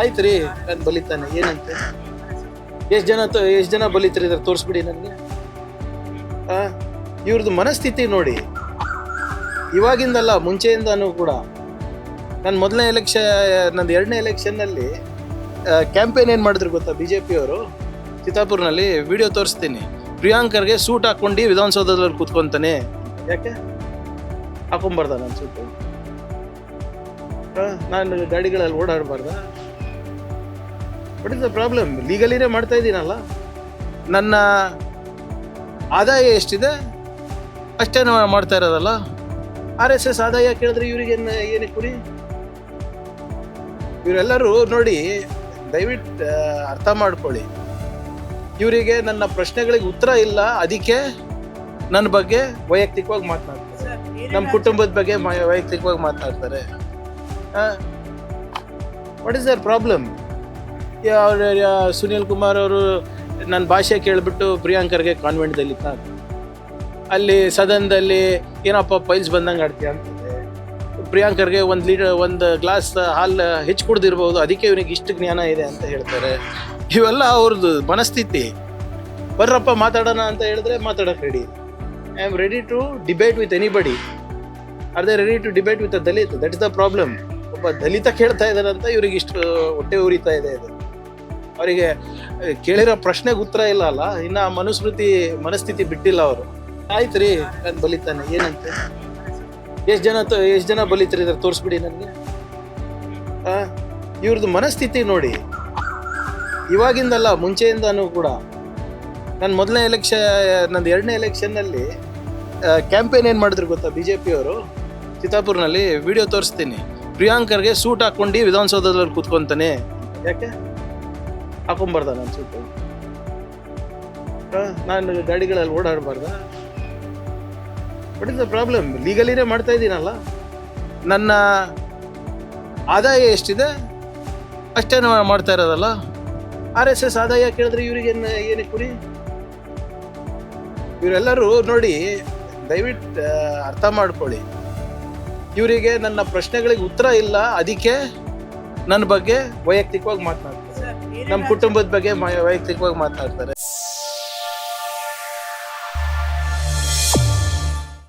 ಆಯ್ತು ರೀ, ನಾನು ಬಲಿತಾನೆ ಏನಂತ ಎಷ್ಟು ಜನ ಬಲಿತಾರೆ ಇದ್ರ ತೋರಿಸ್ಬಿಡಿ ನನಗೆ. ಇವ್ರದ್ದು ಮನಸ್ಥಿತಿ ನೋಡಿ, ಇವಾಗಿಂದಲ್ಲ ಮುಂಚೆಯಿಂದನೂ ಕೂಡ. ನನ್ನ ಮೊದಲನೇ ನಂದು 2ನೇ ಎಲೆಕ್ಷನ್ನಲ್ಲಿ ಕ್ಯಾಂಪೇನ್ ಏನು ಮಾಡಿದ್ರು ಗೊತ್ತಾ BJP ಅವರು? ಚಿತ್ತಾಪುರ್ನಲ್ಲಿ ವಿಡಿಯೋ ತೋರಿಸ್ತೀನಿ. ಪ್ರಿಯಾಂಕರ್ಗೆ ಸೂಟ್ ಹಾಕೊಂಡು ವಿಧಾನಸೌಧದಲ್ಲಿ ಕೂತ್ಕೊಂತಾನೆ. ಯಾಕೆ ಹಾಕೊಂಬಾರ್ದ ನಾನು ಸೂಟು? ನಾನು ಗಾಡಿಗಳಲ್ಲಿ ಓಡಾಡಬಾರ್ದ? What is the problem? ಲೀಗಲಿನೇ ಮಾಡ್ತಾ ಇದ್ದೀನಲ್ಲ. ನನ್ನ ಆದಾಯ ಎಷ್ಟಿದೆ ಅಷ್ಟೇ ಮಾಡ್ತಾ ಇರೋದಲ್ಲ. RSS ಆದಾಯ ಕೇಳಿದ್ರೆ ಇವ್ರಿಗೆ ಏನಕ್ಕೆ ಕುರಿ? ಇವರೆಲ್ಲರೂ ನೋಡಿ, ದಯವಿಟ್ಟು ಅರ್ಥ ಮಾಡ್ಕೊಳ್ಳಿ. ಇವರಿಗೆ ನನ್ನ ಪ್ರಶ್ನೆಗಳಿಗೆ ಉತ್ತರ ಇಲ್ಲ, ಅದಕ್ಕೆ ನನ್ನ ಬಗ್ಗೆ ವೈಯಕ್ತಿಕವಾಗಿ ಮಾತನಾಡ್ತಾರೆ, ನಮ್ಮ ಕುಟುಂಬದ ಬಗ್ಗೆ ವೈಯಕ್ತಿಕವಾಗಿ ಮಾತನಾಡ್ತಾರೆ. What is their problem? Sunil Kumar ಅವರು ನನ್ನ ಭಾಷೆ ಕೇಳಿಬಿಟ್ಟು ಪ್ರಿಯಾಂಕರ್ಗೆ ಕಾನ್ವೆಂಟ್ದಲ್ಲಿ ಅಲ್ಲಿ ಸದನದಲ್ಲಿ ಏನಪ್ಪ ಪೈಲ್ಸ್ ಬಂದಂಗೆ ಆಡ್ತೀಯ ಅಂತದೆ. ಪ್ರಿಯಾಂಕರ್ಗೆ ಒಂದು ಗ್ಲಾಸ್ ಹಾಲು ಹೆಚ್ಚು ಕುಡ್ದಿರ್ಬೋದು, ಅದಕ್ಕೆ ಇವನಿಗೆ ಇಷ್ಟು ಜ್ಞಾನ ಇದೆ ಅಂತ ಹೇಳ್ತಾರೆ. ಇವೆಲ್ಲ ಅವ್ರದ್ದು ಮನಸ್ಥಿತಿ. ಬರ್ರಪ್ಪ ಮಾತಾಡೋಣ ಅಂತ ಹೇಳಿದ್ರೆ ಮಾತಾಡೋಕೆ ready. I am ready to debate with anybody. Are they ready to debate with a Dalit? That is the problem. ಒಬ್ಬ ದಲಿತ ಕೇಳ್ತಾ ಇದ್ದಾರಂತ ಇವ್ರಿಗೆ ಇಷ್ಟು ಹೊಟ್ಟೆ ಉರಿತಾ ಇದೆ. ಇದು ಅವರಿಗೆ ಕೇಳಿರೋ ಪ್ರಶ್ನೆಗೆ ಉತ್ತರ ಇಲ್ಲ ಅಲ್ಲ, ಇನ್ನು ಮನಸ್ಥಿತಿ ಬಿಟ್ಟಿಲ್ಲ ಅವರು. ಆಯ್ತು ರೀ, ನಾನು ಬಲಿತಾನೆ ಏನಂತೆ ಎಷ್ಟು ಜನ ಬಲಿತಾರೆ ಇದ್ರ ತೋರಿಸ್ಬಿಡಿ ನನಗೆ. ಇವ್ರದ್ದು ಮನಸ್ಥಿತಿ ನೋಡಿ, ಇವಾಗಿಂದಲ್ಲ ಮುಂಚೆಯಿಂದನೂ ಕೂಡ. ನನ್ನ ಮೊದಲನೇ ನಂದು 2ನೇ ಎಲೆಕ್ಷನ್ನಲ್ಲಿ ಕ್ಯಾಂಪೇನ್ ಏನು ಮಾಡಿದ್ರು ಗೊತ್ತಾ BJP ಅವರು? ಚಿತ್ತಾಪುರ್ನಲ್ಲಿ ವಿಡಿಯೋ ತೋರಿಸ್ತೀನಿ. ಪ್ರಿಯಾಂಕರ್ಗೆ ಸೂಟ್ ಹಾಕೊಂಡು ವಿಧಾನಸೌಧದಲ್ಲಿ ಕೂತ್ಕೊಂತಾನೆ. ಯಾಕೆ ಹಾಕೊಂಬಾರ್ದ ನಾನು ಸೂಟು? ನಾನು ಗಾಡಿಗಳಲ್ಲಿ ಓಡಾಡಬಾರ್ದ? What is the problem? ಲೀಗಲಿನೇ ಮಾಡ್ತಾ ಇದ್ದೀನಲ್ಲ. ನನ್ನ ಆದಾಯ ಎಷ್ಟಿದೆ ಅಷ್ಟೇ ಮಾಡ್ತಾ ಇರೋದಲ್ಲ. RSS ಆದಾಯ ಕೇಳಿದ್ರೆ ಇವ್ರಿಗೆ ಏನಕ್ಕೆ ಕುರಿ? ಇವರೆಲ್ಲರೂ ನೋಡಿ, ದಯವಿಟ್ಟು ಅರ್ಥ ಮಾಡ್ಕೊಳ್ಳಿ. ಇವರಿಗೆ ನನ್ನ ಪ್ರಶ್ನೆಗಳಿಗೆ ಉತ್ತರ ಇಲ್ಲ, ಅದಕ್ಕೆ ನನ್ನ ಬಗ್ಗೆ ವೈಯಕ್ತಿಕವಾಗಿ ಮಾತನಾಡ್ತಾರೆ, ನಮ್ಮ ಕುಟುಂಬದ ಬಗ್ಗೆ ವೈಯಕ್ತಿಕವಾಗಿ ಮಾತನಾಡ್ತಾರೆ.